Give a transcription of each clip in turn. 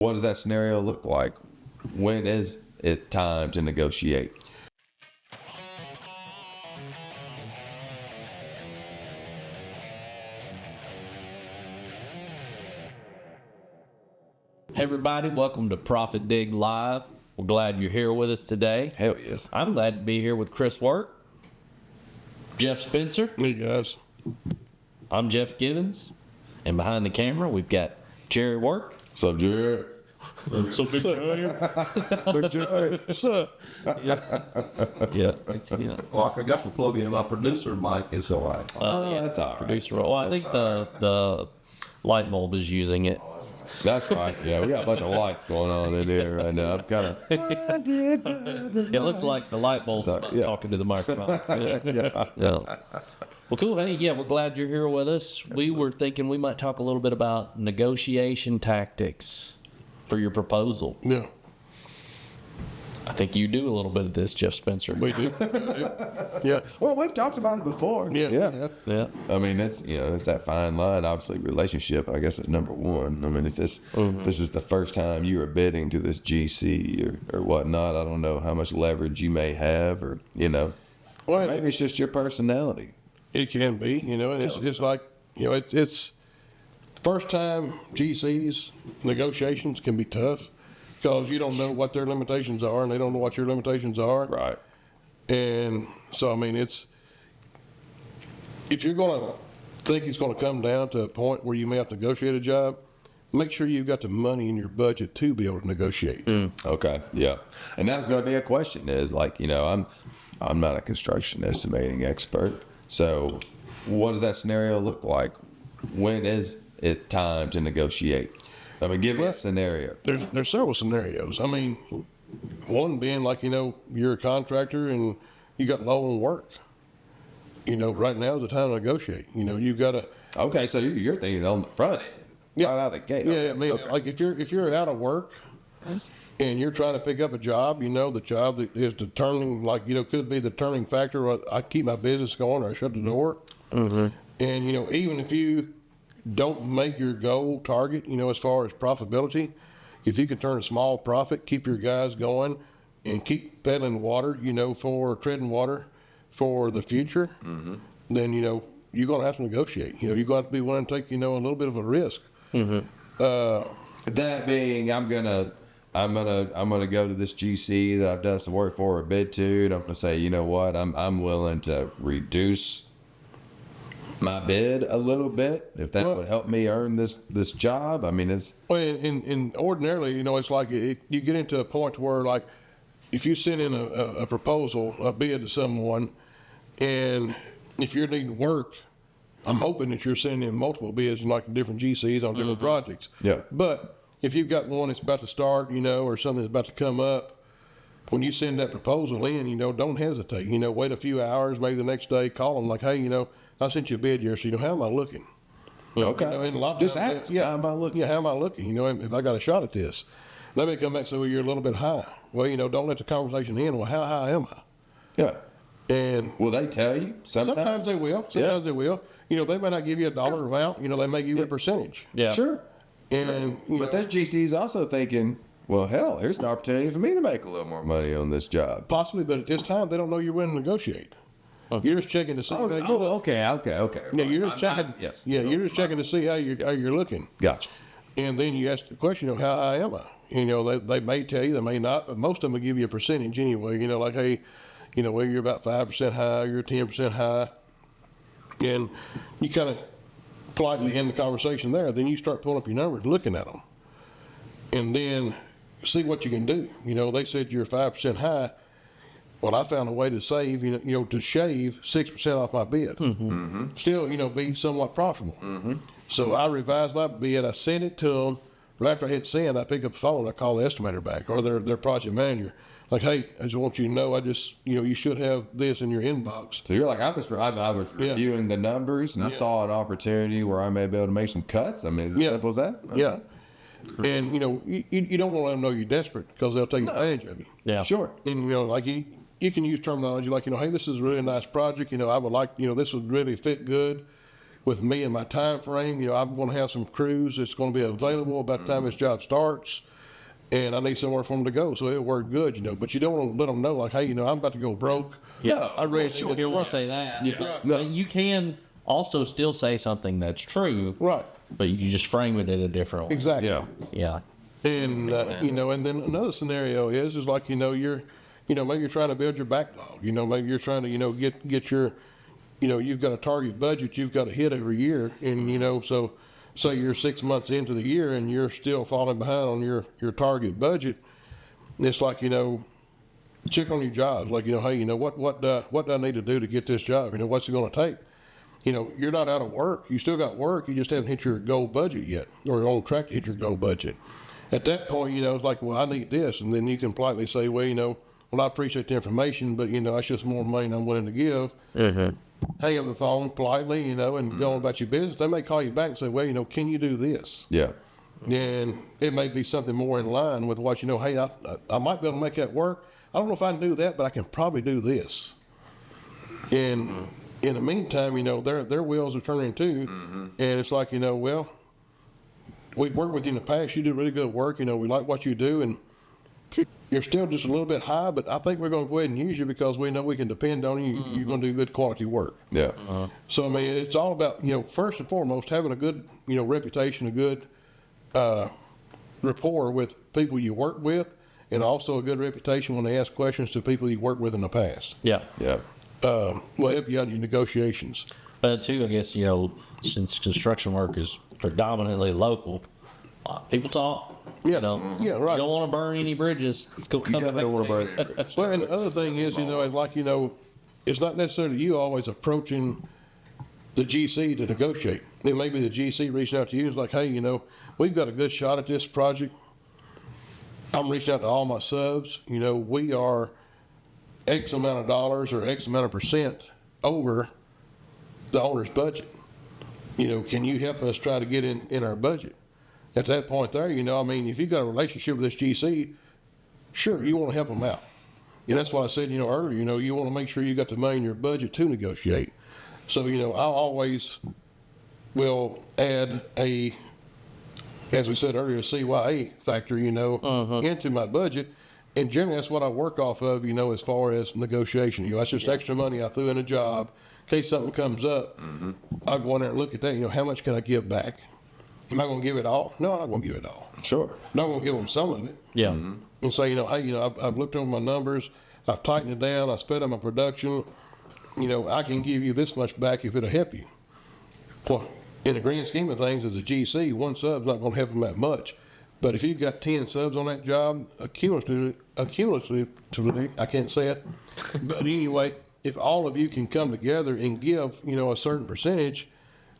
What does that scenario look like? When is it time to negotiate? Hey everybody, welcome to ProfitDig Live. We're glad you're here with us today. Hell yes. I'm glad to be here with Chris Work, Jeff Spencer. Hey guys. I'm Jeff Givens, and behind the camera we've got Jerry Work. What's up, Jared? So big What's up? Yeah. Well, I forgot to plug in my producer mic. It's all right. Yeah, that's all right. producer. Well, I think the light bulb is using it. That's right. Yeah, we got a bunch of lights going on in here right now. I'm kind of. It looks like the light bulb's Yeah. talking to the microphone. Yeah. Well, cool. Hey, yeah, we're glad you're here with us. We were thinking we might talk a little bit about negotiation tactics for your proposal. Yeah, I think you do a little bit of this, Jeff Spencer. we do. Yeah, Well, we've talked about it before. yeah. Yeah. I mean, it's it's that fine line. Obviously, relationship. I guess is number one. I mean, if this is the first time you are bidding to this GC or whatnot, I don't know how much leverage you may have, or Well, maybe it's just your personality. it can be, and it's just like, it's first time GCs negotiations can be tough because you don't know what their limitations are and they don't know what your limitations are. Right. And so, I mean, if you're going to think it's going to come down to a point where you may have to negotiate a job, make sure you've got the money in your budget to be able to negotiate. Okay. Yeah. And that was going to be a question. Is like, I'm not a construction estimating expert. So, what does that scenario look like? When is it time to negotiate? I mean, give me a scenario. There's several scenarios. I mean, one being like, you're a contractor and you got low on work. Right now is the time to negotiate. You've got to. Okay, so you're thinking on the front end, right out of the gate. Yeah, I mean, Okay. like if you're out of work and you're trying to pick up a job, the job that is determining, could be the determining factor. I keep my business going or I shut the door. Mm-hmm. And even if you don't make your goal target, as far as profitability, if you can turn a small profit, keep your guys going, and keep peddling water, for treading water for the future, then you're going to have to negotiate. You're going to have to be willing to take a little bit of a risk. That being, I'm gonna go to this GC that I've done some work for or bid to, and I'm gonna say, you know what, I'm willing to reduce my bid a little bit if that would help me earn this job. I mean, it's Well, and ordinarily, it's like you get into a point where, like, if you send in a proposal, a bid to someone, and if you're needing work, I'm hoping that you're sending in multiple bids, like different GCs on different projects. Yeah. But if you've got one that's about to start, or something that's about to come up, when you send that proposal in, don't hesitate. Wait a few hours, maybe the next day, call them like, hey, I sent you a bid yesterday. How am I looking? okay. And a lot of Just times, ask. How am I looking? Yeah, how am I looking? If I got a shot at this, let me come back and say, well, you're a little bit high. Well, don't let the conversation end. Well, how high am I? Yeah. And Will they tell you? sometimes they will. Sometimes they will. They may not give you a dollar amount. They may give you a percentage. Yeah. Sure. And But this GC is also thinking, well, hell, here's an opportunity for me to make a little more money on this job. possibly, but at this time, they don't know you're willing to negotiate. You're just checking to see. Okay. Yeah, you're just checking. Yes. Yeah, you're just checking to see how you're looking. Gotcha. And then you ask the question, how high am I? They may tell you, they may not, but most of them will give you a percentage anyway. Like, hey, well, you're about 5% high, you're 10% high. And you kind of politely end the conversation there. Then you start pulling up your numbers, looking at them. And then see what you can do. They said you're 5% high. Well, I found a way to save, to shave 6% off my bid. Still, be somewhat profitable. So I revised my bid. I sent it to them. Right after I hit send, I pick up the phone. I call the estimator back or their project manager. Like, hey, I just want you to know, you should have this in your inbox. So you're like, I was reviewing the numbers, and I saw an opportunity where I may be able to make some cuts. I mean, as simple as that. Okay. Yeah. And, you don't want to let them know you're desperate because they'll take advantage of you. Yeah. Sure. And, like you can use terminology like, hey, this is a really nice project. I would like, this would really fit good. with me and my time frame. I'm going to have some crews that's going to be available by the time this job starts, and I need somewhere for them to go, so it'll work good. But you don't want to let them know, like, hey, I'm about to go broke. Yeah, I really sure. You want to say that. Yeah. But you can also still say something that's true, Right, but you just frame it in a different way. exactly. Yeah. Yeah. And and then another scenario is like you're maybe you're trying to build your backlog. Maybe you're trying to get your you've got a target budget you've got to hit every year, and so say you're 6 months into the year and you're still falling behind on your target budget. It's like check on your jobs. Like hey, what do I need to do to get this job? What's it going to take? You're not out of work. You still got work. You just haven't hit your goal budget yet, or you're on track to hit your goal budget. At that point, it's like, well, I need this. And then you can politely say, well, I appreciate the information, but, that's just more money than I'm willing to give. Mm-hmm. Hang up the phone politely, and go on about your business. They may call you back and say, well, can you do this? Yeah. And it may be something more in line with what, hey, I might be able to make that work. I don't know if I can do that, but I can probably do this. And in the meantime, their wheels are turning too. And it's like, well, we've worked with you in the past. You do really good work. We like what you do, and you're still just a little bit high, but I think we're going to go ahead and use you because we know we can depend on you. You're going to do good quality work. Yeah. So, I mean, it's all about, first and foremost, having a good, reputation, a good rapport with people you work with, and also a good reputation when they ask questions to people you worked with in the past. Yeah. Yeah. Will help you out in your negotiations. But too, I guess, since construction work is predominantly local, people talk. Yeah, You yeah, right. don't want to burn any bridges. Let's go You come definitely don't want to back burn it. Well, and the other thing is, it's not necessarily you always approaching the GC to negotiate. Then maybe the GC reached out to you and was like, hey, we've got a good shot at this project. I'm reaching out to all my subs. We are X amount of dollars or X amount of percent over the owner's budget. Can you help us try to get in our budget? At that point there, if you've got a relationship with this GC, sure, you want to help them out. And that's what I said, earlier, you want to make sure you got the money in your budget to negotiate. So, I always will add as we said earlier, a CYA factor, into my budget. And generally that's what I work off of, as far as negotiation. That's just extra money I threw in a job. In case something comes up, I'll go in there and look at that, how much can I give back? Am I going to give it all? No, I'm not going to give it all. Sure. I'm not going to give them some of it. Yeah. And say, hey, I've looked over my numbers, I've tightened it down, I sped up my production, I can give you this much back if it'll help you. Well, in the grand scheme of things, as a GC, one sub's not going to help them that much. But if you've got 10 subs on that job, accumulatively, I can't say it, but anyway, if all of you can come together and give, a certain percentage,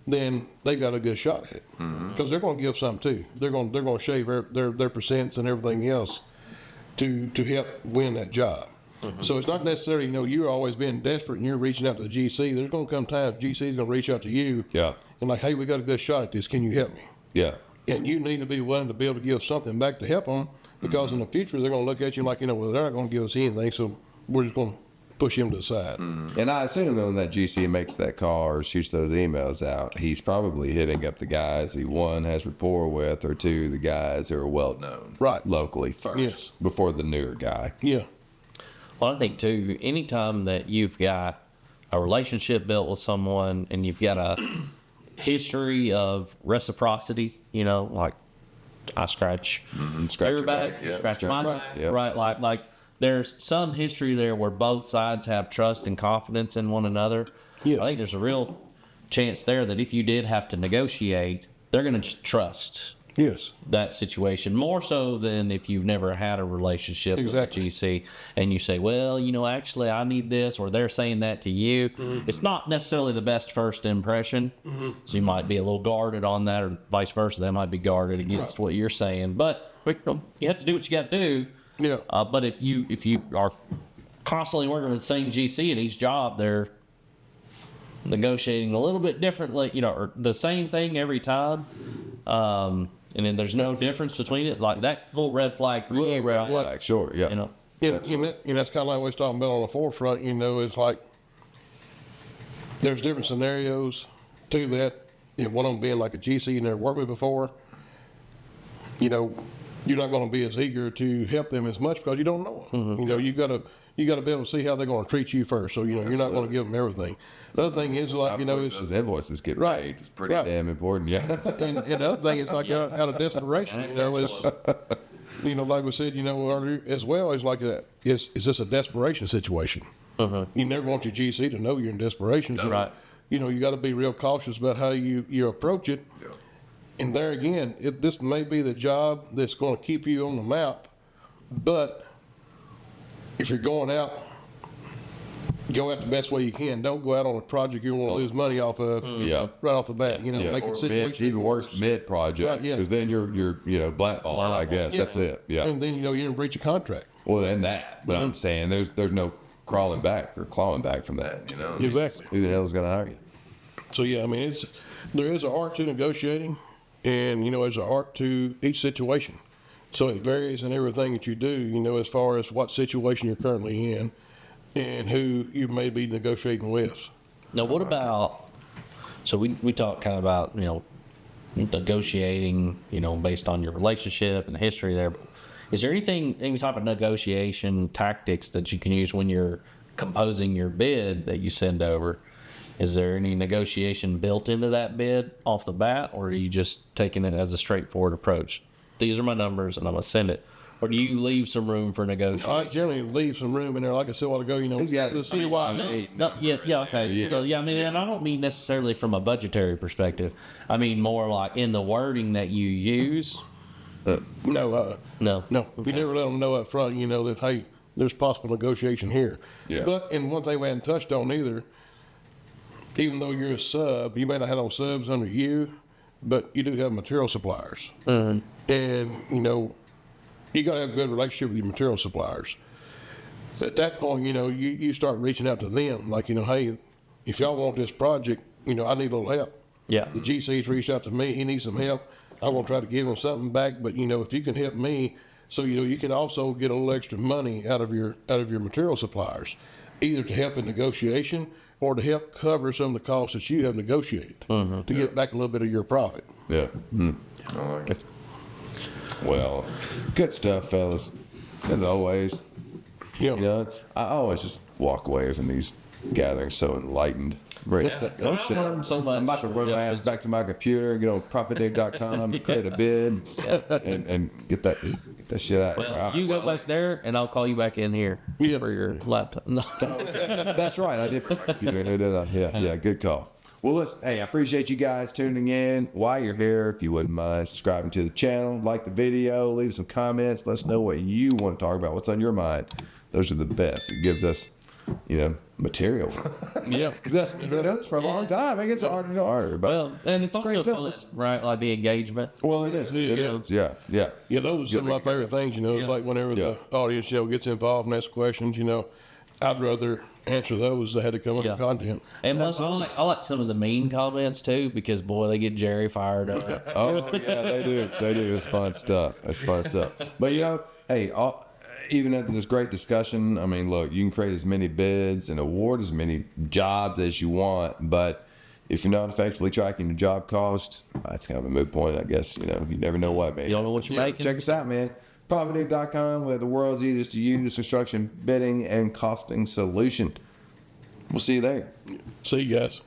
then they got a good shot at it, because they're going to give some too. They're going to shave their percents and everything else to help win that job. So it's not necessarily, you're always being desperate and you're reaching out to the GC. There's going to come times GC is going to reach out to you. Yeah. And like, hey, we got a good shot at this. Can you help me? Yeah. And you need to be willing to be able to give something back to help them, because in the future they're going to look at you like, well, they're not going to give us anything, so we're just going to push him to the side. And I assume that when that GC makes that call or shoots those emails out, he's probably hitting up the guys he, one, has rapport with, or two, the guys who are well known Right. locally first, Yes. before the newer guy. Yeah. Well, I think too, anytime that you've got a relationship built with someone and you've got a history of reciprocity, like I scratch Scratch your your back, back, yeah. scratch my back, yeah. right? Like there's some history there where both sides have trust and confidence in one another. Yes. I think there's a real chance there that if you did have to negotiate, they're going to just trust Yes. that situation more so than if you've never had a relationship Exactly. with GC and you say, well, actually I need this, or they're saying that to you. It's not necessarily the best first impression. So you might be a little guarded on that, or vice versa. They might be guarded against what you're saying, but you have to do what you got to do. Yeah. But if you are constantly working with the same GC at each job, they're negotiating a little bit differently, or the same thing every time. And then there's no difference between it. Like that full red flag for you, Red right? flag, sure, yeah. Yeah, that's kind of like we was talking about on the forefront. It's like there's different scenarios, to that, and one of them being like a GC you never worked with before, you know, you're not going to be as eager to help them as much because you don't know them. You know, you got to be able to see how they're going to treat you first. So, you know, you're not going to give them everything. The other thing is, like, you know, is those invoices get Right, paid. It's pretty right. damn important. Yeah. and the other thing is like out of desperation, you know, is, you know, like we said, you know, earlier, as well as like that, is this a desperation situation? You never want your GC to know you're in desperation. So, Right. you know, you got to be real cautious about how you approach it. Yeah. And there again, this may be the job that's going to keep you on the map, but if you're going out, go out the best way you can. Don't go out on a project you want to lose money off of Yeah. right off the bat. You know, Yeah. make Or the situation even worse, mid project, Right, yeah. because then you're you know blackballed. I guess that's it. Yeah. And then, you know, you're in breach of contract. Well, and that, but I'm saying there's no crawling back or clawing back from that. You know. Exactly. Who the hell is going to hire you? So yeah, I mean, there is an art to negotiating, and you know, there's an art to each situation. So it varies in everything that you do. You know, as far as what situation you're currently in, and who you may be negotiating with. Now, what about? So we talked kind of about, you know, negotiating, you know, based on your relationship and the history there. Is there any type of negotiation tactics that you can use when you're composing your bid that you send over? Is there any negotiation built into that bid off the bat, or are you just taking it as a straightforward approach? These are my numbers, and I'm gonna send it. Or do you leave some room for negotiation? I generally leave some room in there, like I said a while ago. You know, He's got the citywide. No, yeah, okay. Yeah. So yeah, I mean, and I don't mean necessarily from a budgetary perspective. I mean more like in the wording that you use. No, No. we never let them know up front. You know that, hey, there's possible negotiation here. Yeah. But and one thing we hadn't touched on either, even though you're a sub, you may not have no subs under you, but you do have material suppliers. And you know, you got to have a good relationship with your material suppliers. At that point, you know, you start reaching out to them, like, you know, hey, if y'all want this project, you know, I need a little help. Yeah. The GC's reached out to me. He needs some help. I want to try to give him something back, but you know, if you can help me, so you know, you can also get a little extra money out of your material suppliers, either to help in negotiation or to help cover some of the costs that you have negotiated to get back a little bit of your profit. Yeah. I like it. Well, good stuff, fellas. As always, You know, you know, I always just walk away from these gatherings so enlightened. Right. I've learned so much. I'm about to run my ass back to my computer and get on ProfitDig.com, create a bid, and get that shit out. Well, you go back there, and I'll call you back in here for your laptop. No. That's right. I did. Yeah, good call. Well, listen, hey, I appreciate you guys tuning in. While you're here, if you wouldn't mind subscribing to the channel, like the video, leave some comments. Let us know what you want to talk about, what's on your mind. Those are the best. It gives us, you know, material. yeah. Because that's been doing this for a long time. It gets harder and harder. But Well, and it's great also stuff. fun, right? Like the engagement. well, it is. It Yeah. is. Yeah. Yeah, those are some of my favorite things. You know, it's like whenever the audience show gets involved and asks questions, you know, I'd rather answer those than had to come up with content. And plus, I like some of the mean comments too, because boy, they get Jerry fired up. Oh, yeah, they do. They do. It's fun stuff. It's fun stuff. But, you know, hey, even after this great discussion, I mean, look, you can create as many bids and award as many jobs as you want, but if you're not effectively tracking the job cost, that's kind of a moot point, I guess. You know, you never know what, man. You don't know what you're making. Check us out, man. ProfitDig.com, we're the world's easiest to use construction bidding and costing solution. We'll see you there. See you guys.